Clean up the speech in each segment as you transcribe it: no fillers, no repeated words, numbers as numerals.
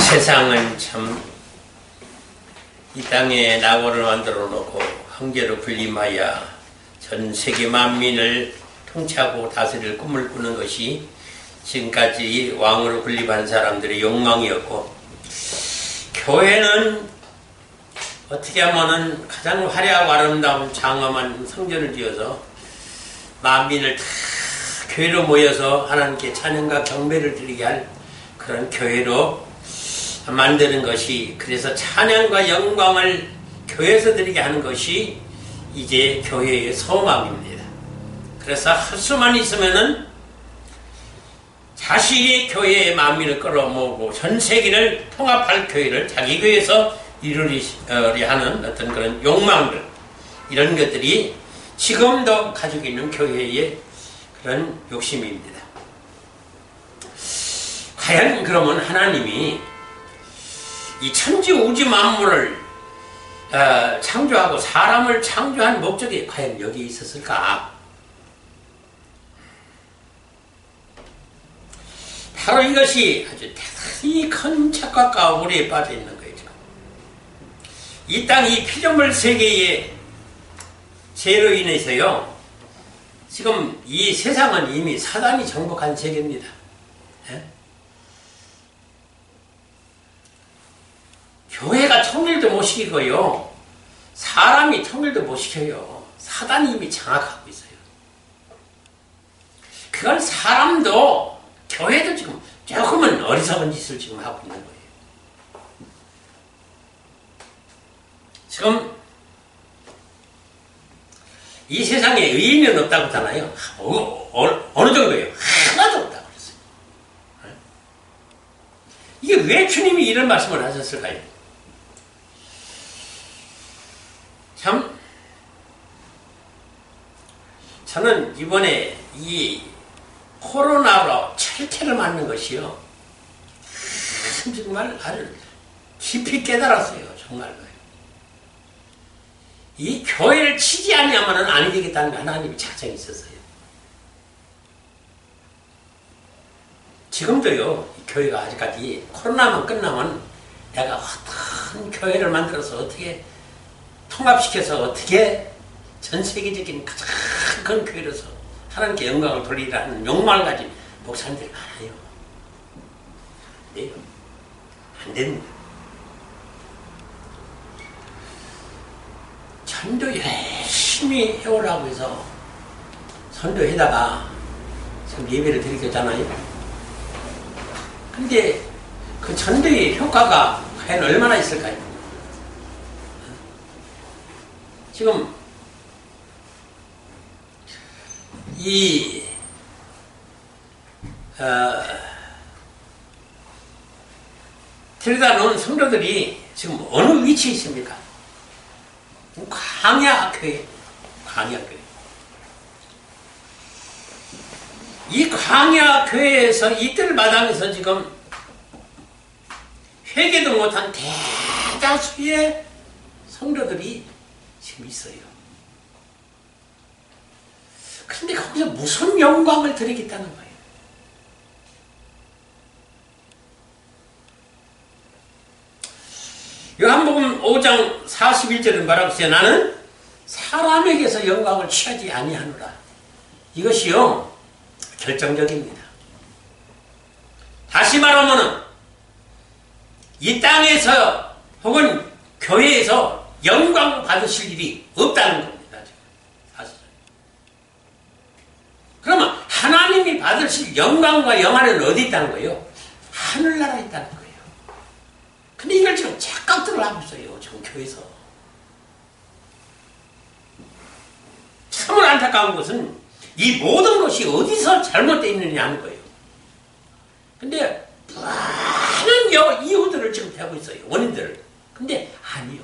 세상은 참 이 땅에 낙원을 만들어 놓고 황제로 군림하여 전 세계 만민을 통치하고 다스릴 꿈을 꾸는 것이 지금까지 왕으로 군림한 사람들의 욕망이었고, 교회는 어떻게 하면은 가장 화려하고 아름다운 장엄한 성전을 지어서 만민을 다 교회로 모여서 하나님께 찬양과 경배를 드리게 할 그런 교회로 만드는 것이, 그래서 찬양과 영광을 교회에서 드리게 하는 것이 이제 교회의 소망입니다. 그래서 할 수만 있으면은 자신이 교회의 만민을 끌어모으고 전 세계를 통합할 교회를 자기 교회에서 이루려 하는 어떤 그런 욕망들, 이런 것들이 지금도 가지고 있는 교회의 그런 욕심입니다. 과연 그러면 하나님이 이 천지 우주 만물을 창조하고 사람을 창조한 목적이 과연 여기에 있었을까? 바로 이것이 아주 대단히 큰 착각과 오리에 빠져 있는 거예요. 이 땅, 이 피조물 세계의 죄로 인해서요, 지금 이 세상은 이미 사단이 정복한 세계입니다. 예? 교회가 통일도 못 시키고요, 사람이 통일도 못 시켜요. 사단이 이미 장악하고 있어요. 그건 사람도, 교회도 지금 조금은 어리석은 짓을 지금 하고 있는 거예요. 지금 이 세상에 의인은 없다고 하잖아요. 어느 정도예요? 하나도 없다고 그랬어요. 이게 왜 주님이 이런 말씀을 하셨을까요? 참, 저는 이번에 이 코로나로 철퇴를 맞는 것이요, 정말 아주 깊이 깨달았어요. 정말로. 이 교회를 치지 아니하면 아니 되겠다는 게 하나님의 작정이 있었어요. 지금도요, 이 교회가 아직까지 코로나만 끝나면 내가 어떤 교회를 만들어서 어떻게 통합시켜서 어떻게 전 세계적인 가장 큰 교회로서 하나님께 영광을 돌리라는 욕망을 가진 목사님들이 많아요. 네, 안 됩니다. 전도 열심히 해오라고 해서 선도에다가 지금 예배를 드리겠잖아요. 근데 그 전도의 효과가 과연 얼마나 있을까요? 지금 이 데려다 놓은 성도들이 지금 어느 위치에 있습니까? 광야교회. 이 광야교회에서 이틀 마당에서 지금 회개도 못한 대다수의 성도들이 지금 있어요. 그런데 거기서 무슨 영광을 드리겠다는 거예요? 요한복음 5장 41절은 뭐라고 했어요? 나는 사람에게서 영광을 취하지 아니하노라. 이것이요, 결정적입니다. 다시 말하면은 이 땅에서 혹은 교회에서 영광을 받으실 일이 없다는 겁니다. 사실. 그러면 하나님이 받으실 영광과 영화는 어디 있다는 거예요? 하늘나라에 있다는 거예요. 근데 이걸 지금 착각들을 하고 있어요. 지금 교회에서. 참으로 안타까운 것은 이 모든 것이 어디서 잘못되어 있느냐 하는 거예요. 근데 많은 이유들을 지금 대고 있어요. 원인들을. 근데 아니요.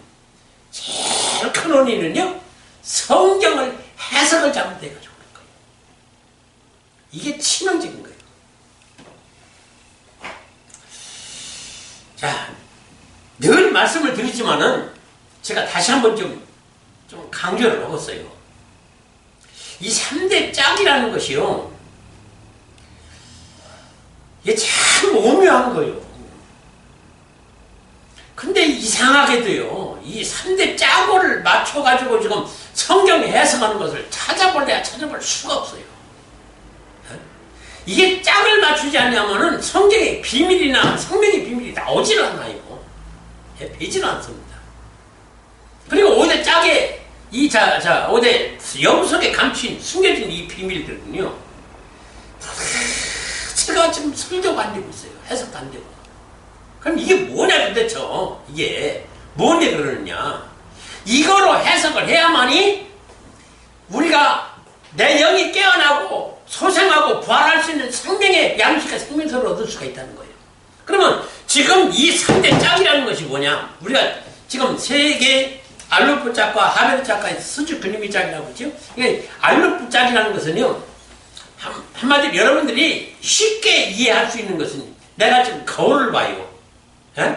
제일 큰 원인은요, 성경을 해석을 잘못해가지고 그런 거예요. 이게 치명적인 거예요. 자, 늘 말씀을 드리지만은 제가 다시 한번 좀 강조를 하겠어요. 이 3대 짝이라는 것이요, 이게 참 오묘한 거예요. 이상하게도요, 이 3대 짜고를 맞춰가지고 지금 성경 해석하는 것을 찾아볼 수가 없어요. 이게 짝을 맞추지 않냐면은 성경의 비밀이나 생명의 비밀이 나오질 않아요. 되지는 않습니다. 그리고 오대 짝에 오대 영 속에 감춘 숨겨진 이 비밀들은요, 제가 지금 설교가 안 되고 있어요. 해석도 안 되고. 그럼 이게 뭐냐 도대체? 이게 뭔데 그러느냐? 이거로 해석을 해야만이 우리가 내 영이 깨어나고 소생하고 부활할 수 있는 생명의 양식과 생명서를 얻을 수가 있다는 거예요. 그러면 지금 이 3대 짝이라는 것이 뭐냐? 우리가 지금 세계 알루프 짝과 하베르 짝과 스주 그림이 짝이라고 그러죠? 이게 알루프 짝이라는 것은요, 한마디로 여러분들이 쉽게 이해할 수 있는 것은, 내가 지금 거울을 봐요. 에?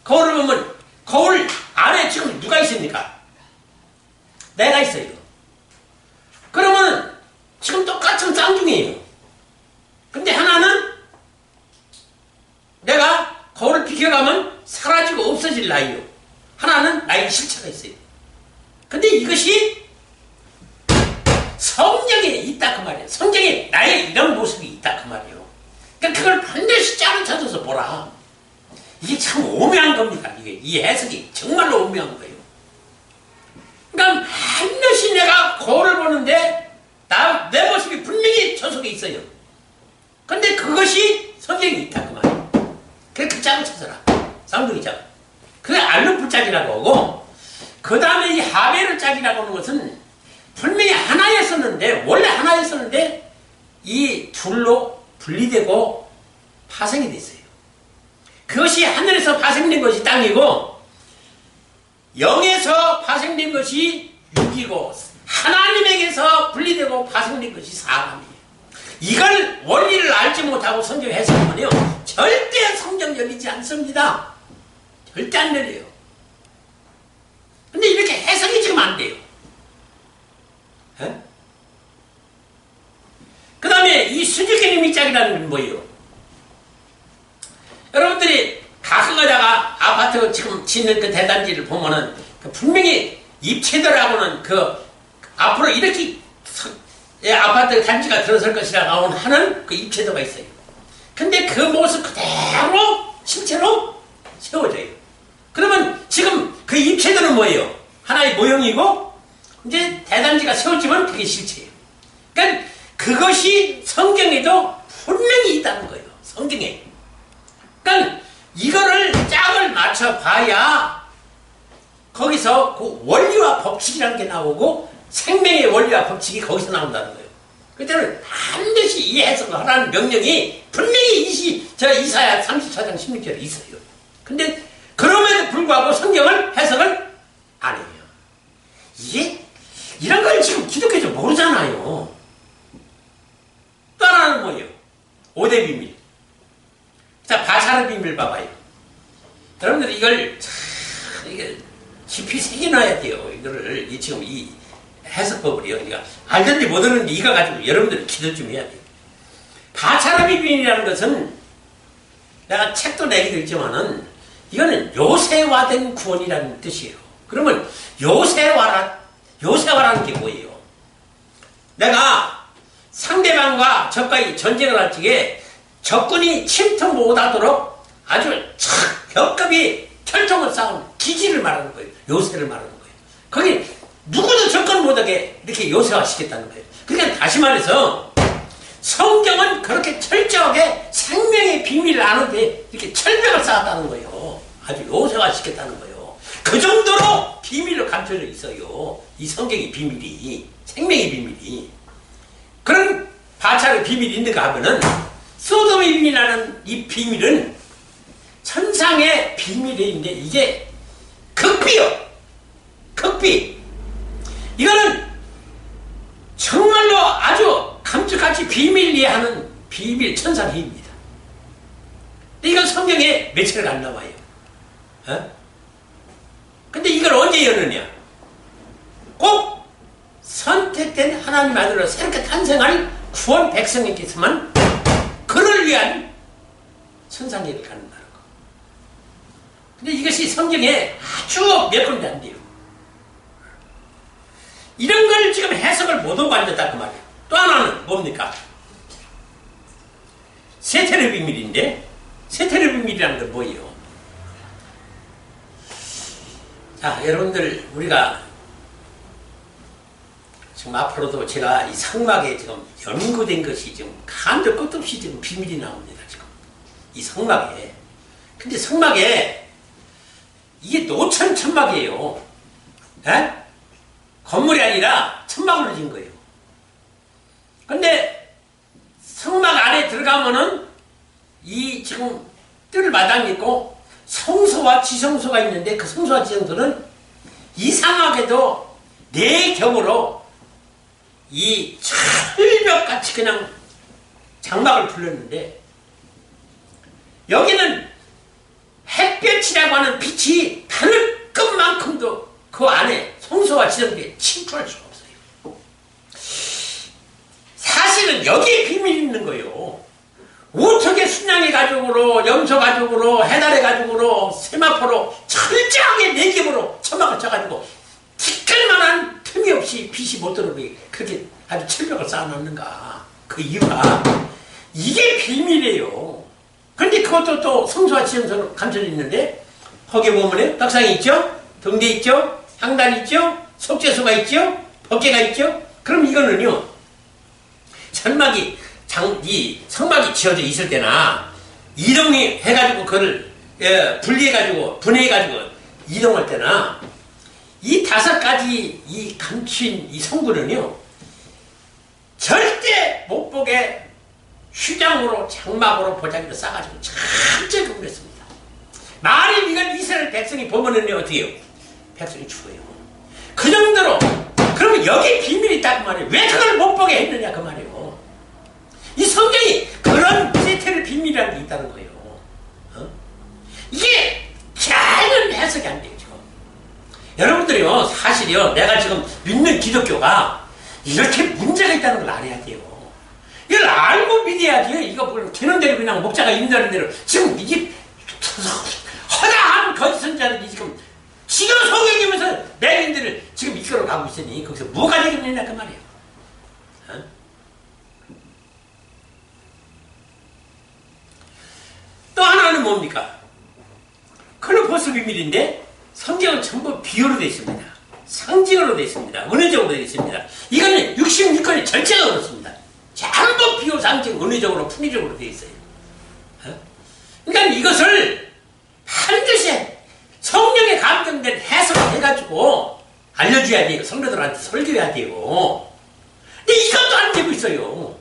거울을 보면 거울 안에 지금 누가 있습니까? 내가 있어요. 그러면 지금 똑같은 쌍둥이에요. 근데 하나는 내가 거울을 비켜가면 사라지고 없어질 나이요. 하나는 나의 실체가 있어요. 근데 이것이 성경에 있다 그 말이에요. 성경에 나의 이런 모습이 있다 그 말이에요. 그러니까 그걸 반드시 짝을 찾아서 보라. 이게 참 오묘한 겁니다. 이 해석이 정말로 오묘한 거예요. 그러니까 반드시 내가 거울을 보는데 내 모습이 분명히 저 속에 있어요. 근데 그것이 성경에 있다 그 말이에요. 그래서 그 짝을 찾아라. 쌍둥이 짝. 그게 알루프 짝이라고 하고, 그 다음에 이 하베르 짝이라고 하는 것은 분명히 하나였었는데, 원래 하나였었는데 이 둘로 분리되고 파생이 됐어요. 그것이 하늘에서 파생된 것이 땅이고, 영에서 파생된 것이 육이고, 하나님에게서 분리되고 파생된 것이 사람이에요. 이걸 원리를 알지 못하고 성경 해석하면요, 절대 성경 열리지 않습니다. 절대 안 열려요. 근데 이렇게 해석이 지금 안 돼요. 그 다음에 이 수직개념 짝이라는 건 뭐예요? 여러분들이 가끔 가다가 아파트 지금 짓는 그 대단지를 보면은 분명히 입체들하고는 앞으로 이렇게 아파트 단지가 들어설 것이라고 하는 그 입체도가 있어요. 근데 그 모습 그대로 실제로 세워져요. 그러면 지금 그 입체들은 뭐예요? 하나의 모형이고, 이제 대단지가 세워지면 그게 실체예요. 그러니까 그것이 성경에도 분명히 있다는 거예요. 성경에. 그러니까 이거를 짝을 맞춰봐야 거기서 그 원리와 법칙이라는 게 나오고, 생명의 원리와 법칙이 거기서 나온다는 거예요. 그때는 반드시 이 해석을 하라는 명령이 분명히 이사야 34장 16절에 있어요. 근데 그럼에도 불구하고 성경을 해석을 안 해요. 이게 이런 걸 지금 기독교에서 모르잖아요. 또 하나는 뭐예요? 5대 비밀. 자, 바차르 비밀 봐봐요. 여러분들 이걸 이게 깊이 새겨놔야 돼요. 이거를 지금 이 해석법을요. 그러니까 알든지 모르는지 이거 가지고 여러분들이 기도 좀 해야 돼요. 바차르 비밀이라는 것은 내가 책도 내기도 있지만은 이거는 요새화된 구원이라는 뜻이에요. 그러면 요새화라는 게 뭐예요? 내가 상대방과 적과의 전쟁을 할 적에 적군이 침투 못하도록 아주 격급이 철통을 쌓은 기지를 말하는 거예요. 요새를 말하는 거예요. 거기 누구도 접근 못하게 이렇게 요새화시켰다는 거예요. 그러니까 다시 말해서 성경은 그렇게 철저하게 생명의 비밀을 아는데 이렇게 철벽을 쌓았다는 거예요. 아주 요새화시켰다는 거예요. 그 정도로 비밀로 감춰져 있어요. 이 성경의 비밀이, 생명의 비밀이. 그런 바차르 비밀이 있는가 하면은 소돔의 비밀이라는 이 비밀은 천상의 비밀인데 이게 극비요. 극비. 이거는 정말로 아주 감쪽같이 비밀리에 하는 비밀 천상회의입니다. 이건 성경에 며칠 안 나와요. 근데 이걸 언제 여느냐? 꼭 선택된 하나님 아들로 새롭게 탄생할 구원 백성에게서만 그를 위한 천상회의를 갖는다는 거. 근데 이것이 성경에 아주 몇 군데 안 돼요. 이런 걸 지금 해석을 못하고 앉았다 그 말이에요. 또 하나는 뭡니까? 세태의 비밀인데, 세태의 비밀이라는 건 뭐예요? 자, 여러분들, 우리가 지금 앞으로도 제가 이 성막에 지금 연구된 것이 지금 한도 끝도 없이 지금 비밀이 나옵니다, 지금. 이 성막에. 근데 성막에 이게 노천 천막이에요. 에? 건물이 아니라 천막으로 지은 거예요. 근데 성막 안에 들어가면은 이 지금 뜰 마당이 있고 성소와 지성소가 있는데 그 성소와 지성소는 이상하게도 네 겹으로 이 철벽같이 그냥 장막을 둘렀는데 여기는 햇볕이라고 하는 빛이 바늘 끝만큼도 그 안에 성소와 지성소에 침투할 수가 없어요. 사실은 여기에 비밀이 있는 거예요. 우척의 순양의 가죽으로, 염소 가죽으로, 해달의 가죽으로, 세마포로 철저하게 네 겹으로 천막을 쳐가지고 티끌만한 틈이 없이 빛이 못 들어오게 그렇게 아주 철벽을 쌓아놨는가. 그 이유가 이게 비밀이에요. 그런데 그것도 또 성소와 지성소로 감춰져 있는데 거기에 보면 덕상이 있죠? 등대 있죠? 향단이 있죠? 속죄소가 있죠? 법궤가 있죠? 그럼 이거는요 천막이 이 성막이 지어져 있을 때나 이동이 해가지고 그걸 분리해가지고 분해해가지고 이동할 때나 이 5가지 이 감춘 이 성구는요 절대 못 보게 휴장으로 장막으로 보자기로 싸가지고 철저히 구분했습니다. 만일 이걸 이스라엘 백성이 보면은 어떻게 해요? 백성이 죽어요. 그 정도로. 그러면 여기 비밀이 있다고 말이에요. 왜 그걸 못 보게 했느냐 그 말이에요. 이 성경이 그런 세태의 비밀이라는 게 있다는 거예요. 이게 잘은 해석이 안 돼요 지금. 여러분들이요 사실이요 내가 지금 믿는 기독교가 이렇게 문제가 있다는 걸 알아야 돼요. 이걸 알고 믿어야지. 이거 뭐 되는 대로 그냥 목자가 인도하는 대로 지금 이게 허다한 거짓 선자들이 지금 속여주면서 내인들을 지금 이끌어 가고 있으니 거기서 뭐가 되겠느냐 그 말이에요. 또 하나는 뭡니까? 크로포스 비밀인데 성경은 전부 비유로 되어 있습니다. 상징으로 되어 있습니다. 은혜적으로 되어 있습니다. 이거는 66권이 전체가 그렇습니다. 전부 비유, 상징, 은혜적으로, 풍의적으로 되어 있어요. 그러니까 이것을 반드시 성령에 감동된 해석을 해가지고 알려줘야 돼요. 성도들한테 설교해야 돼요. 근데 이것도 안 되고 있어요.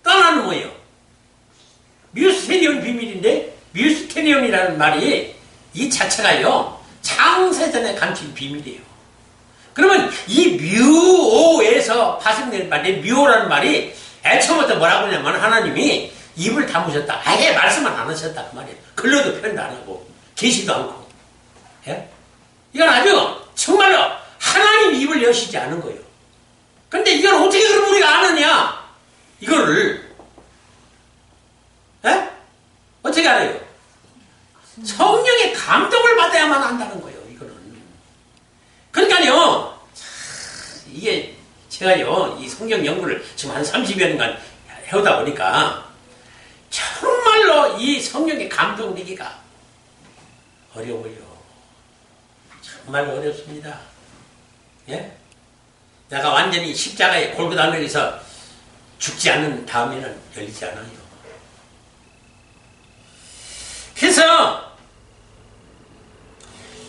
또 하나는 뭐예요? 미스테리온 비밀인데 미스테리온이라는 말이 이 자체가요 창세전에 감춘 비밀이에요. 그러면 이 묘오에서 파생된 말인데 묘라는 말이 애초부터 뭐라고 하냐면 하나님이 입을 다무셨다. 아예 말씀을 안 하셨다 그 말이에요. 글로도 표현도 안 하고 계시도 않고. 예? 이건 아주 정말로 하나님 입을 여시지 않은 거예요. 근데 이걸 어떻게 그럼 우리가 아느냐? 이거를 예? 어떻게 알아요? 성령의 감동을 받아야만 한다는 거예요. 이거는. 그러니까요. 이게 제가요 이 성경 연구를 지금 한 30여 년간 해오다 보니까 정말로 이 성령의 감동되기가 어려워요. 정말 어렵습니다. 예? 내가 완전히 십자가에 골고다면에서 죽지 않는 다음에는 열리지 않아요. 그래서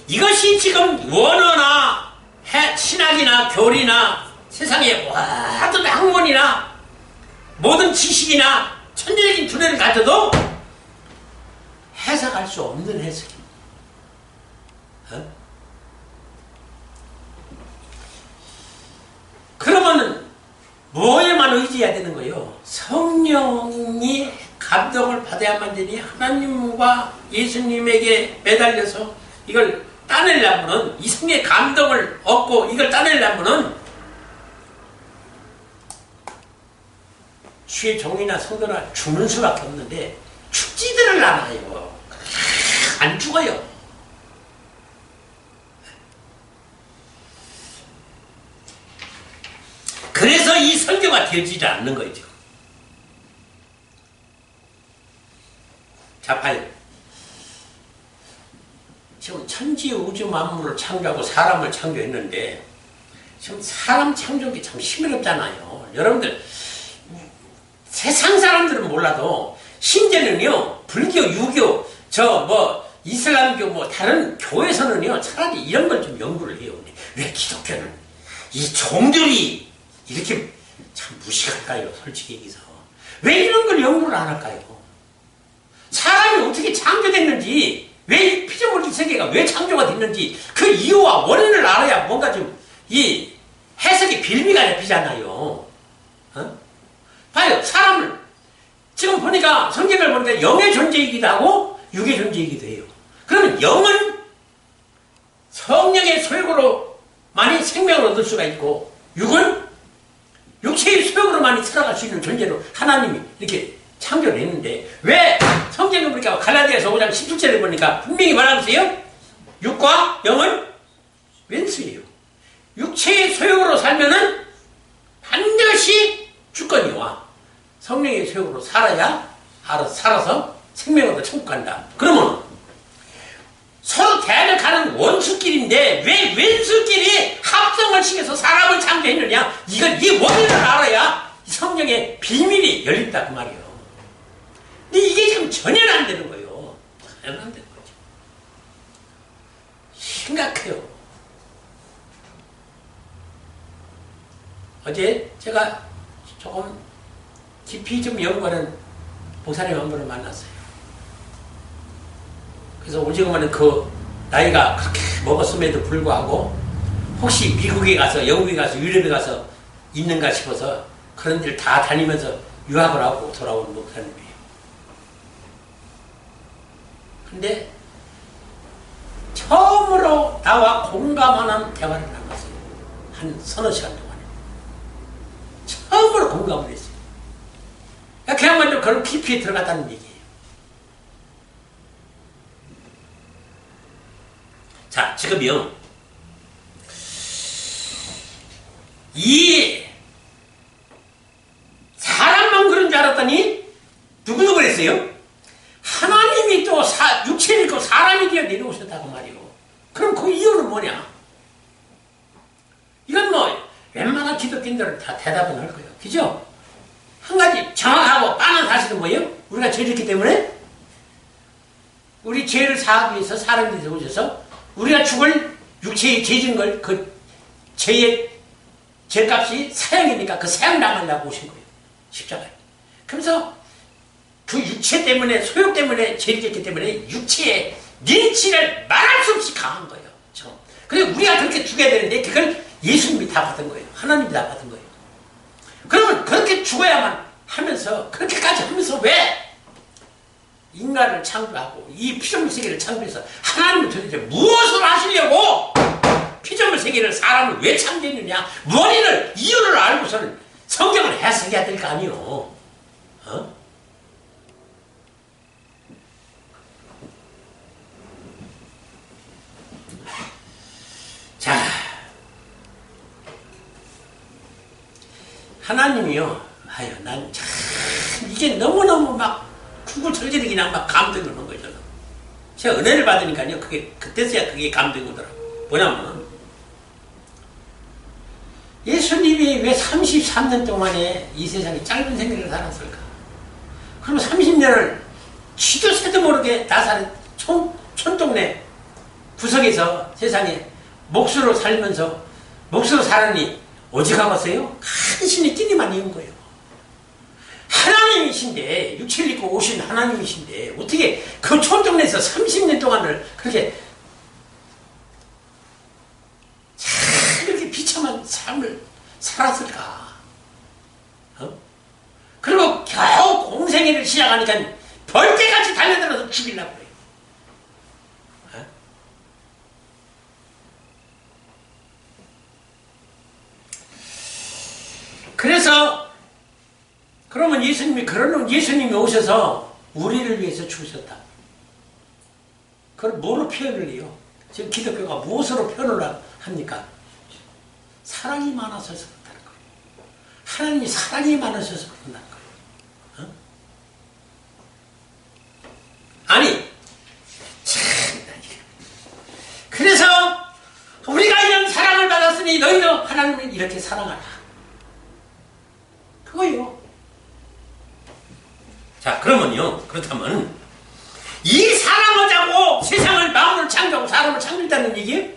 이것이 지금 원어나 신학이나 교리나 세상의 모든 학문이나 모든 지식이나 천재적인 두뇌를 가져도 해석할 수 없는 해석입니다. 그러면 뭐에만 의지해야 되는 거예요? 성령이 감동을 받아야만 되니 하나님과 예수님에게 매달려서 이걸 따내려면은 이 성의 감동을 얻고 이걸 따내려면은 주의 종이나 성도나 죽는 수밖에 없는데 죽지들을 않아요. 안 죽어요. 그래서 이 설교가 되어지지 않는 거죠. 자, 봐요. 지금 천지 우주 만물을 창조하고 사람을 창조했는데 지금 사람 창조하기 참 힘들었잖아요. 여러분들 세상 사람들은 몰라도 심지어는요 불교, 유교, 이슬람교 다른 교회에서는요 차라리 이런 걸 좀 연구를 해요. 왜 기독교는 이 종들이 이렇게 참 무식할까요? 솔직히 얘기해서 왜 이런 걸 연구를 안 할까요? 사람이 어떻게 창조됐는지, 왜 피조물 세계가 왜 창조가 됐는지 그 이유와 원인을 알아야 뭔가 좀 이 해석의 빌미가 잡히잖아요. 어? 봐요. 사람을 지금 보니까 성경을 보니까 영의 존재이기도 하고 육의 존재이기도 해요. 그러면 영은 성령의 소욕으로만이 생명을 얻을 수가 있고 육은 육체의 소욕으로만이 살아갈 수 있는 존재로 하나님이 이렇게 창조를 했는데 왜 성경을 보니까 갈라디아서 5장 17절에 보니까 분명히 말하면서요 육과 영은 왼수예요. 육체의 소욕으로 살면은 반드시 주권이와 성령의 소욕으로 살아야 살아서 생명으로 천국 간다. 그러면 서로 대적하는 원수끼리인데 왜 왼수끼리 합성을 시켜서 사람을 창조했느냐? 이 원인을 알아야 성령의 비밀이 열린다 그 말이에요. 근데 이게 지금 전혀 안 되는 거예요. 전혀 안 되는 거죠. 심각해요. 어제 제가 조금 깊이 좀 연구하는 목사님 한 분을 만났어요. 그래서 오직은 그 나이가 그렇게 먹었음에도 불구하고 혹시 미국에 가서 영국에 가서 유럽에 가서 있는가 싶어서 그런 데를 다 다니면서 유학을 하고 돌아온 목사님이에요. 근데 처음으로 나와 공감하는 대화를 나눴어요. 한 서너 시간 동안에. 처음으로 공감을 했어요. 그야말로 좀 그런 깊이에 들어갔다는 얘기예요. 자, 지금요. 이 사람만 그런 줄 알았더니 누구도 그랬어요? 하나님이 또 육체를 입고 사람이 되어 내려오셨다고 말이요. 그럼 그 이유는 뭐냐? 이건 웬만한 기독교인들은 다 대답은 할 거예요. 그죠? 한 가지 정확하고 뻔한 사실은 뭐예요? 우리가 죄졌기 때문에 우리 죄를 사하기 위해서 사람이 되어 오셔서 우리가 죽을 육체에 죄진 걸 그 죄의 죄값이 사형이니까 그 사형 당하려고 오신 거예요. 십자가에. 그래서 그 육체 때문에 소욕 때문에 죄를 짓기 때문에 육체의 린치를 말할 수 없이 강한 거예요. 그래서 우리가 그렇게 죽어야 되는데 그걸 예수님이 다 받은 거예요. 하나님이 다 받은 거예요. 그러면 그렇게 죽어야만 하면서 그렇게까지 하면서 왜 인간을 창조하고 이 피조물 세계를 창조해서 하나님은 도대체 무엇을 하시려고 피조물 세계를 사람을 왜 창조했느냐 원인을 이유를 알고서는 성경을 해석해야 될 거 아니요. 어? 자, 하나님이요. 아유, 난 참 이게 너무너무 막 구구절절히 그냥 막 감동이 오는 거죠. 제가 은혜를 받으니까요. 그때서야 그게 감동이 오더라고요. 뭐냐면 예수님이 왜 33년 동안에 이 세상에 짧은 생애를 살았을까? 그럼 30년을 쥐도 새도 모르게 나사렛 촌동네 구석에서 세상에 목수로 살면서 목수로 살았니 오직 하겠어요? 간신히 끼니만 입은 거예요. 하나님이신데 육체를 입고 오신 하나님이신데 어떻게 그 촌동네에서 30년 동안을 그렇게 참 그렇게 비참한 삶을 살았을까? 어? 그리고 겨우 공생애를 시작하니까 벌떼같이 달려들어서 죽이려고 그래요. 어? 그래서 그러면 예수님이 오셔서 우리를 위해서 죽으셨다. 그걸 뭐로 표현을 해요? 지금 기독교가 무엇으로 표현을 합니까? 사랑이 많아서서 그렇다는 거예요. 하나님이 사랑이 많으셔서 그런다는 거예요. 어? 아니, 참, 그래서 우리가 이런 사랑을 받았으니 너희도 하나님을 이렇게 사랑하라. 그거예요. 자, 그러면요, 그렇다면 이 사랑하자고 세상을 마음으로 창조하고 사람을 창조했다는 얘기예요?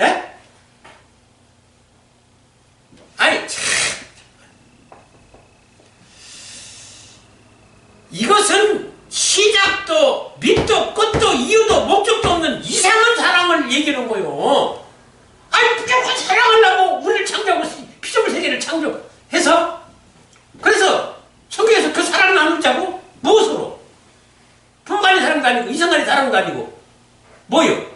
예? 아니, 참. 이것은 시작도 밑도 끝도 이유도 목적도 없는 이상한 사랑을 얘기하는 거예요. 아니, 무조건 사랑하려고 우리를 창조하고 피조물 세계를 창조해서 그래서 성경에서 그 사랑을 나누자고 무엇으로? 분간의 사랑도 아니고 이상간의 사랑도 아니고 뭐요?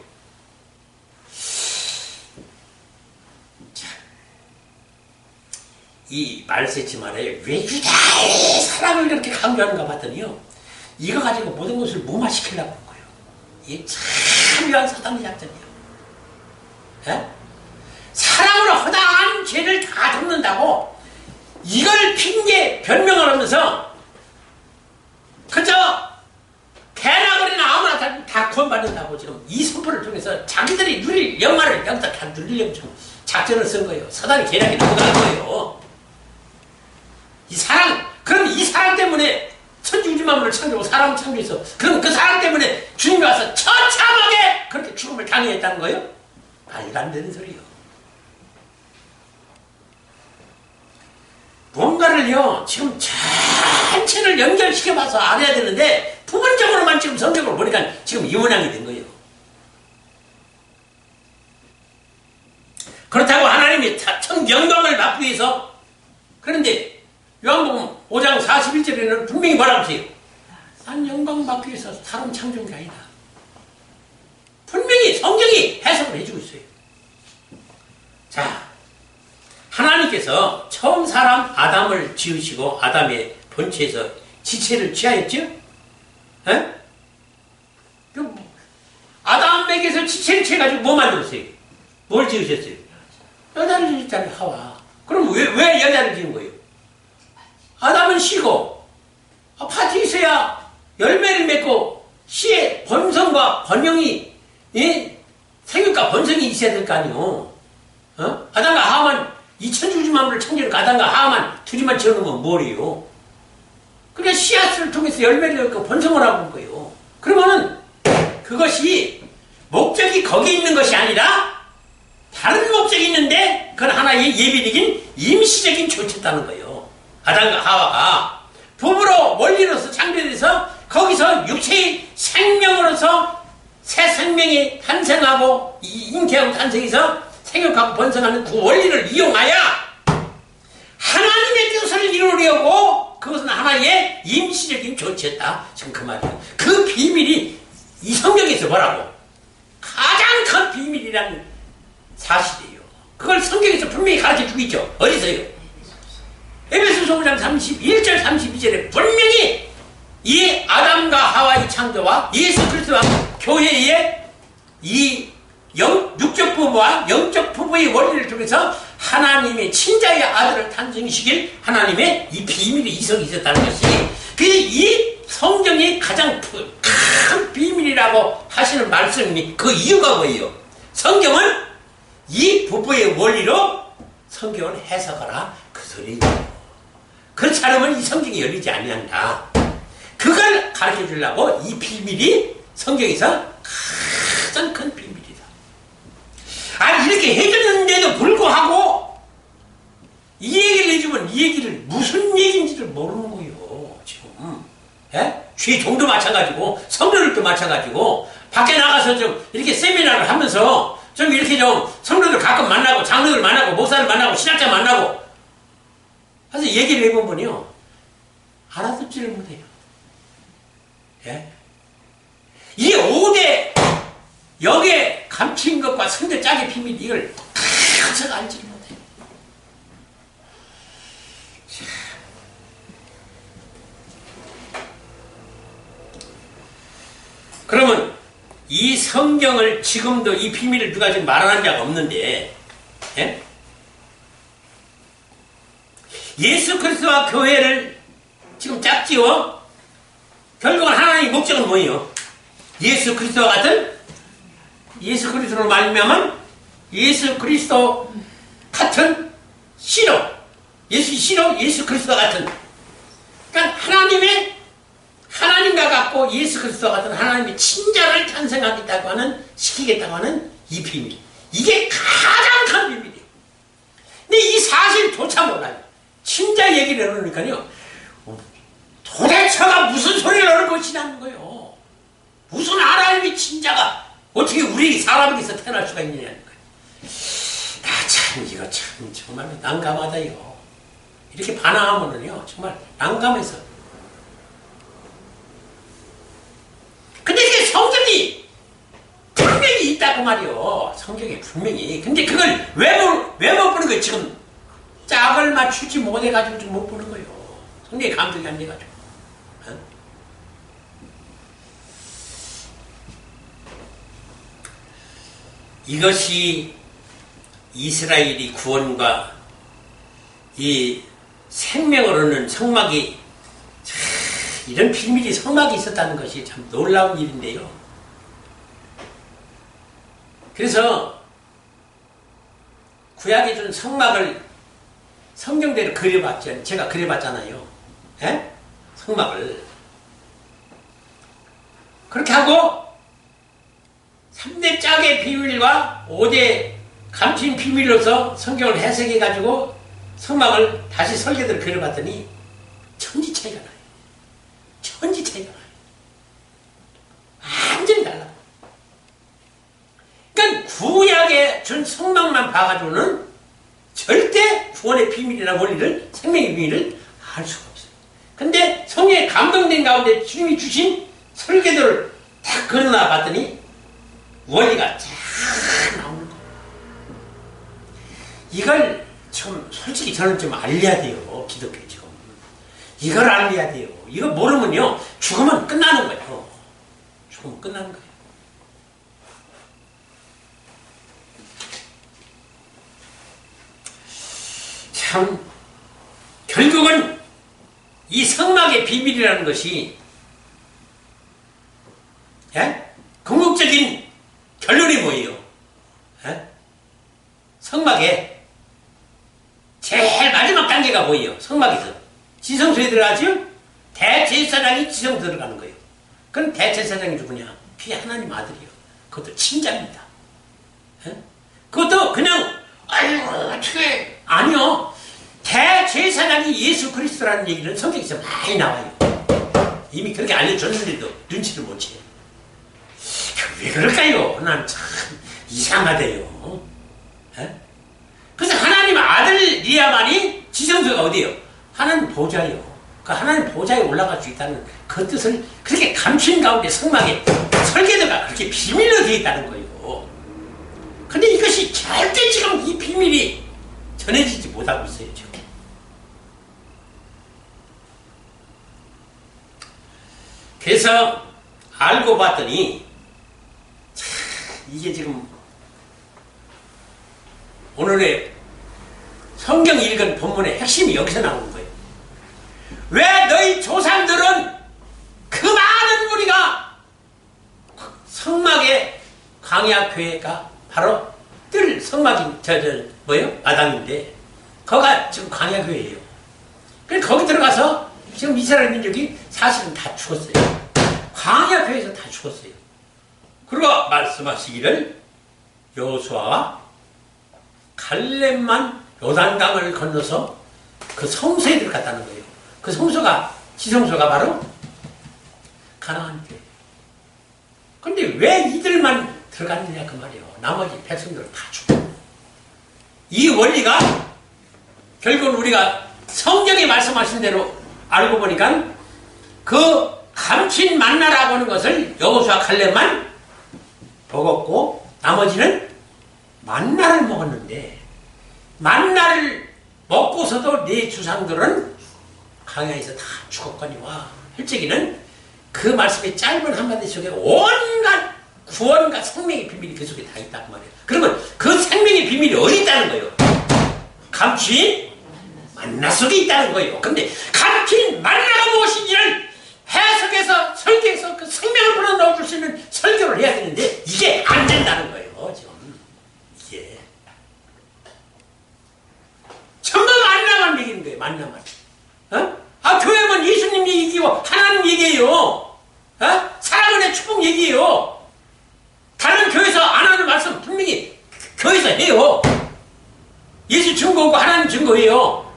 자, 이 말세치 말에 왜 유다의 사랑을 그렇게 강조하는가 봤더니요, 이거 가지고 모든 것을 무마시키려고 하는 거예요. 이게 참 묘한 사단의 작전이에요. 예? 사랑으로 허다한 죄를 다 덮는다고 이걸 핑계 변명을 하면서 그저 개나거리나 아무나 다 구원받는다고 지금 이 선포를 통해서 자기들이 누릴 영화를 여기다 다 누리려고 지금 작전을 쓴 거예요. 사단이 개나게 들어간 거예요. 이 사랑, 그럼 이 사랑 때문에 천지우주만물을 창조하고 사람을 창조해서 그럼 그 사랑 때문에 주님이 와서 처참하게 그렇게 죽음을 당해했다는 거예요? 말도 안 되는 소리예요. 뭔가를요, 지금 전체를 연결시켜봐서 알아야 되는데 부분적으로만 지금 성경을 보니까 지금 이 모양이 된 거예요. 그렇다고 하나님이 영광을 받기 위해서, 그런데 요한복음 5장 41절에는 분명히 뭐라고 하세요? 난 영광 받기 위해서 사람 창조한 게 아니다. 분명히 성경이 해석을 해주고 있어요. 자, 하나님께서 처음 사람 아담을 지으시고 아담의 본체에서 지체를 취하였죠? 에? 아담에게서 지체를 취해가지고 뭐 만들었어요? 뭘 지으셨어요? 여자를 지었잖아요, 하와. 그럼 왜 여자를 지은 거예요? 아담은 쉬고 밭이 있어야 열매를 맺고 씨의 번성과 번영이, 예? 생육과 번성이 있어야 될 거 아니에요. 어? 아담과 하와만 2000주지 만물을 창조하니까 아담과 하와만 둘이만 지어놓으면 뭐래요? 그러니까 씨앗을 통해서 열매를 맺고 번성을 하고 거예요. 그러면은 그것이 목적이 거기 있는 것이 아니라 다른 목적이 있는데 그건 하나의 예비적인 임시적인 조치였다는 거예요. 아담과 하와가 부부로 원리로서 창조돼서 거기서 육체의 생명으로서 새 생명이 탄생하고 잉태하고 탄생해서 생육하고 번성하는 그 원리를 이용하여 하나님의 뜻을 이루려고 그것은 하나의 임시적인 조치였다. 지금 그 말이에요. 그 비밀이 이 성경에서 뭐라고? 가장 큰 비밀이라는 사실이에요. 그걸 성경에서 분명히 가르쳐주고 있죠. 어디서요? 에베소서 5장 31절 32절에 분명히 이 아담과 하와의 창조와 예수 그리스도와 교회의 이 육적 부부와 영적 부부의 원리를 통해서 하나님의 친자의 아들을 탄생시킬 하나님의 이 비밀의 이석이 있었다는 것이 이 성경이 가장 큰 비밀이라고 하시는 말씀이 그 이유가 뭐예요? 성경은 이 부부의 원리로 성경을 해석하라 그 소리예요. 그렇지 않으면 이 성경이 열리지 아니한다. 그걸 가르쳐 주려고 이 비밀이 성경에서 가장 큰 비밀이다. 아니 이렇게 해줬는데도 불구하고 이 얘기를 해주면 이 얘기를 무슨 얘기인지를 모르는 거예요. 지금 죄 종도 마찬가지고 성도들도 마찬가지고 밖에 나가서 좀 이렇게 세미나를 하면서 좀 이렇게 좀 성도들 가끔 만나고 장로들 만나고 목사를 만나고 신학자 만나고 그래서 얘기를 해보면요 알아듣지를 못해요. 예? 이 5대 역에 감추인 것과 성대 짝의 비밀 이걸 다 알지를 못해요. 그러면 이 성경을 지금도 이 비밀을 누가 지금 말하는 자가 없는데, 예? 예수 그리스도와 교회를 지금 짝지어 결국은 하나님의 목적은 뭐예요? 예수 그리스도와 같은 예수 그리스도로 말미암은 예수 그리스도 같은 씨로 예수 그리스도 같은, 그러니까 하나님과 같고 예수 그리스도 같은 하나님의 친자를 탄생하겠다고 하는, 시키겠다고 하는 이 비밀, 이게 가장 큰 비밀이에요. 근데 이 사실조차 몰라요. 친자 얘기를 해놓으니까요, 도대체가 무슨 소리를 하는 것이냐는 거예요. 무슨 하나님의 친자가 어떻게 우리 사람에게서 태어날 수가 있느냐는 거예요. 이거 참 정말 난감하다요. 이렇게 반항하면은요 정말 난감해서. 근데 이게 성경이 분명히 있다고 말이요. 성경에 분명히. 근데 그걸 왜 못 보는 거예요? 지금 짝을 맞추지 못해가지고 좀 못 보는 거예요. 성경에 감동이 안 돼가지고. 어? 이것이 이스라엘이 구원과 이 생명을 얻는 성막이, 이런 비밀이 성막이 있었다는 것이 참 놀라운 일인데요. 그래서 구약에 준 성막을 성경대로 그려봤죠. 제가 그려봤잖아요. 에? 성막을. 그렇게 하고 3대 짝의 비밀과 5대 감추인 비밀로서 성경을 해석해가지고 성막을 다시 설계대로 그려봤더니 천지 차이가 나요. 천지 차이가 나요. 완전히 달라. 그러니까 구약에 준 성막만 봐가지고는 절대 구원의 비밀이나 원리를, 생명의 비밀을 알 수가 없어요. 근데 성경에 감동된 가운데 주님이 주신 설계도를 딱 그려놔 봤더니 원리가 잘 나오는 거예요. 이걸 좀 솔직히 저는 좀 알려야 돼요. 기독교 지금. 이걸 알려야 돼요. 이거 모르면요 죽으면 끝나는 거예요. 죽으면 끝나는 거예요. 참 결국은 이 성막의 비밀이라는 것이, 예? 궁극적인 결론이 뭐예요? 예? 성막의 제일 마지막 단계가 뭐예요? 성막에서 지성소에 들어가죠? 대제사장이 지성 들어가는 거예요. 그럼 대제사장이 누구냐? 그게 하나님 아들이요. 그것도 친자입니다. 예? 그것도 그냥 아이고 어떻게, 아니요. 대제사장이 예수 그리스도라는 얘기는 성경에서 많이 나와요. 이미 그렇게 알려줬는데도 눈치를 못 채요. 왜 그럴까요? 난 참 이상하대요. 에? 그래서 하나님 아들이야만이 지성소가 어디예요? 하나님 보좌예요. 그 하나님 보좌에 올라갈 수 있다는 그 뜻을 그렇게 감춘 가운데 성막에 설계도가 그렇게 비밀로 되어 있다는 거예요. 근데 이것이 절대 지금 이 비밀이 전해지지 못하고 있어요. 지금. 그래서 알고 봤더니 이게 지금 오늘의 성경 읽은 본문의 핵심이 여기서 나오는 거예요. 왜 너희 조상들은 그 많은 무리가 성막의 광야교회가 바로 뜰 성막인 뭐예요? 마당인데 거기가 지금 광야교회예요. 그래서 거기 들어가서 지금 이스라엘 민족이 사실은 다 죽었어요. 광야교회에서 다 죽었어요. 그리고 말씀하시기를 여호수아와 갈렙만 요단강을 건너서 그 성소에 들어갔다는 거예요. 그 성소가, 지성소가 바로 가나안 교회. 근데 왜 이들만 들어갔느냐 그 말이에요. 나머지 백성들은 다 죽고. 이 원리가 결국은 우리가 성경에 말씀하신 대로 알고 보니까 그 감춘 만나라고 하는 것을 여호수아 갈렙만 먹었고 나머지는 만나를 먹었는데, 만나를 먹고서도 네 주상들은 광야에서 다 죽었거니와 헬적이는 그 말씀의 짧은 한마디 속에 온갖 구원과 생명의 비밀이 그 속에 다 있단 말이에요. 그러면 그 생명의 비밀이 어디 있다는 거예요? 감추인 만나 속에 있다는 거예요. 근데 감추인 만나가 무엇인지를 해석해서 설계해서 그 생명을 불어넣어줄 수 있는 설교를 해야 되는데 이게 안 된다는 거예요. 지금 이게 전부 만나만 얘기하는 거예요. 만나만. 교회만 예수님 얘기고 하나님 얘기예요. 사랑은의 축복 얘기예요. 다른 교회에서 안 하는 말씀 분명히 교회에서 해요. 예수 증거고 하나님 증거예요.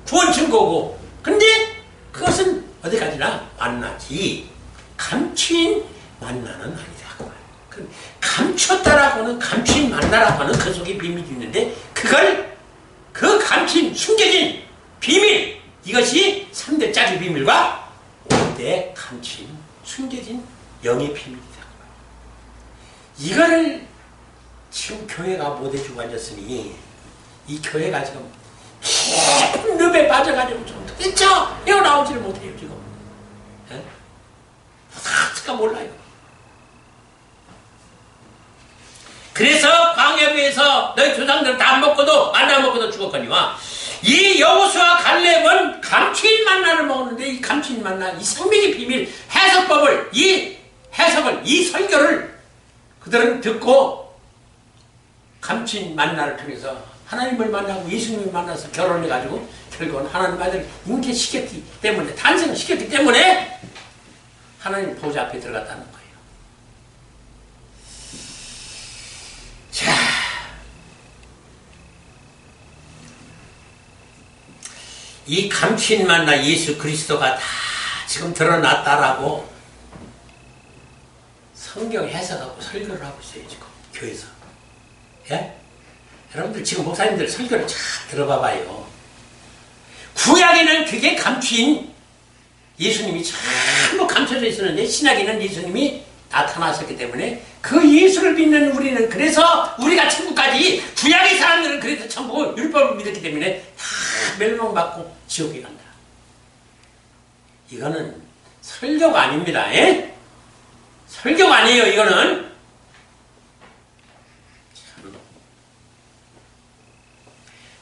구원 증거고. 근데 그것은 어디까지나 만나지 감추인 만나는 아니다. 감췄다라고는 감추인 만나라고 하는 그 속에 비밀이 있는데 그걸 그 감추인 숨겨진 비밀 이것이 3대 짝의 비밀과 5대 감추인 숨겨진 영의 비밀이다. 이거를 지금 교회가 못해주고 앉았으니 이 교회가 지금 깊은 늪에 빠져가지고 좀 도대체 헤어나오지를 못해요 지금. 어떡할까 몰라요. 그래서 광야비에서 너희 조상들은 다 먹고도 만나 먹고도 죽었거니와 이 여호수아 갈렙은 감추인 만나를 먹었는데 이 감추인 만나 이 생명의 비밀 해석법을 이 해석을 이 설교를 그들은 듣고 감추인 만나를 통해서 하나님을 만나고 예수님을 만나서 결혼해가지고 결국은 하나님 아들 잉태시켰기 때문에 탄생시켰기 때문에 하나님 보좌 앞에 들어갔다는 거예요. 자, 이 감추인 만나 예수 그리스도가 다 지금 드러났다라고 성경 해석하고 설교를 하고 있어요 지금 교회에서. 예? 여러분들 지금 목사님들 설교를 잘 들어봐봐요. 구약에는 그게 감추인 예수님이 전부 감춰져 있었는데 신약에는 예수님이 나타나셨기 때문에 그 예수를 믿는 우리는 그래서 우리가 천국까지 구약의 사람들은 그래서 전부 율법을 믿었기 때문에 다 멸망받고 지옥에 간다. 이거는 설교가 아닙니다. 예? 설교가 아니에요. 이거는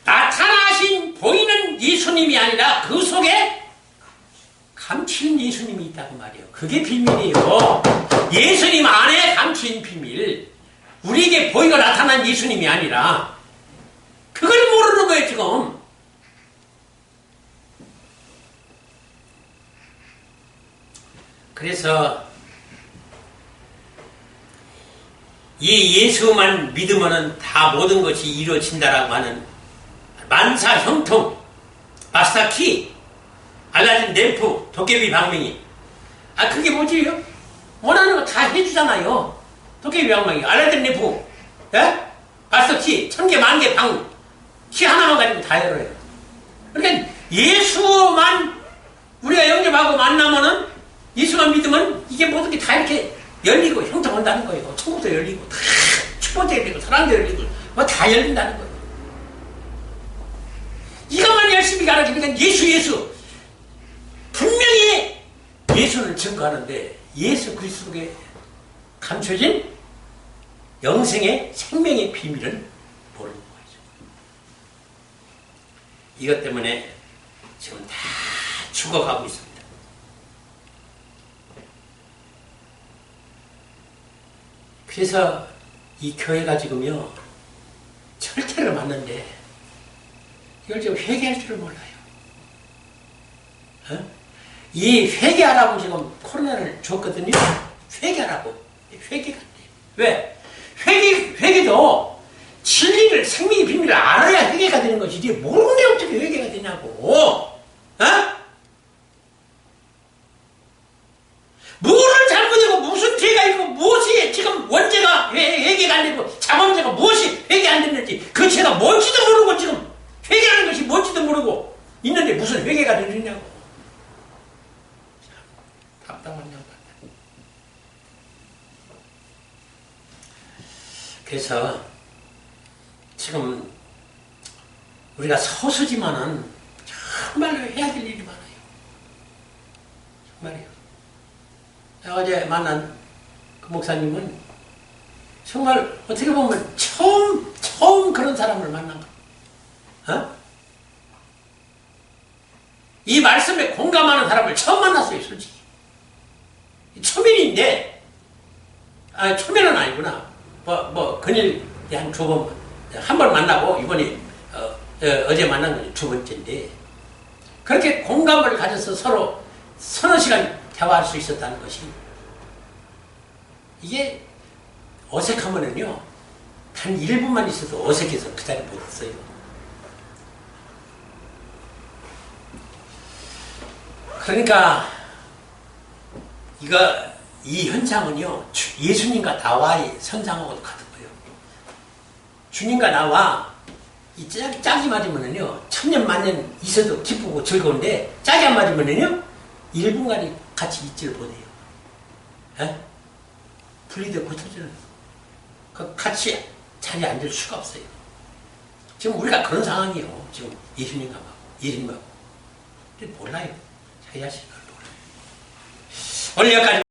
나타나신 보이는 예수님이 아니라 그 속에 감추인 예수님이 있다고 말이에요. 그게 비밀이에요. 예수님 안에 감추인 비밀. 우리에게 보이고 나타난 예수님이 아니라 그걸 모르는 거예요 지금. 그래서 이 예수만 믿으면 다 모든 것이 이루어진다라고 하는 만사 형통, 마스터키, 알라딘 램프, 도깨비 방맹이. 그게 뭐지요? 원하는 거 다 해주잖아요. 도깨비 방맹이, 알라딘 램프, 마스터키, 1000개, 10,000개 방, 키 하나만 가지고 다 열어요. 그러니까 예수만 우리가 영접하고 만나면은 예수만 믿으면 이게 모든 게 다 이렇게 열리고 형통한다는 거예요. 천국도 열리고, 다 축복도 열리고, 사랑도 열리고, 뭐 다 열린다는 거예요. 이것만 열심히 가르치니까 예수 분명히 예수를 증거하는데 예수 그리스도에 감춰진 영생의 생명의 비밀은 모르는 거죠. 이것 때문에 지금 다 죽어가고 있습니다. 그래서 이 교회가 지금요 철퇴를 맞는데 이걸 지금 회개할 줄을 몰라요. 이 회개하라고 지금 코로나를 줬거든요. 회개하라고. 회개가 안 돼요. 왜? 회개도 진리를, 생명의 비밀을 알아야 회개가 되는 것이지, 모르는데 어떻게 회개가 되냐고. 뭐를 잘못하고 무슨 죄가 있고 무엇이 지금 원죄가 회개가 안 되고 자범죄가 무엇이 회개 안 됐는지 그 죄가 뭔지도 모르고 지금 회개하는 것이 뭔지도 모르고 있는데 무슨 회개가 되느냐고. 답답한 양반. 그래서 지금 우리가 서수지만은 정말로 해야 될 일이 많아요. 정말이요. 어제 만난 그 목사님은 정말 어떻게 보면 처음 그런 사람을 만난 거야. 어? 이 말씀에 공감하는 사람을 처음 만났어요, 솔직히. 초면인데, 초면은 아니구나. 근일 한 두 번, 한 번 만나고, 이번에, 어제 만난 건 두 번째인데, 그렇게 공감을 가져서 서로 서너 시간 대화할 수 있었다는 것이, 이게 어색하면은요, 단 1분만 있어도 어색해서 그 자리에 못 있어요. 그러니까, 이 현상은요, 예수님과 나와의 선상하고도 같은 거예요. 주님과 나와, 이 짝이 맞으면은요, 천년 만년 있어도 기쁘고 즐거운데, 짝이 안 맞으면은요, 1분간이 같이 있지를 못해요. 에? 분리되고 흩어지는. 같이 자리에 앉을 수가 없어요. 지금 우리가 그런 상황이에요. 지금 예수님하고. 몰라요. 자기 자신을 몰라요. 오늘 여기까지.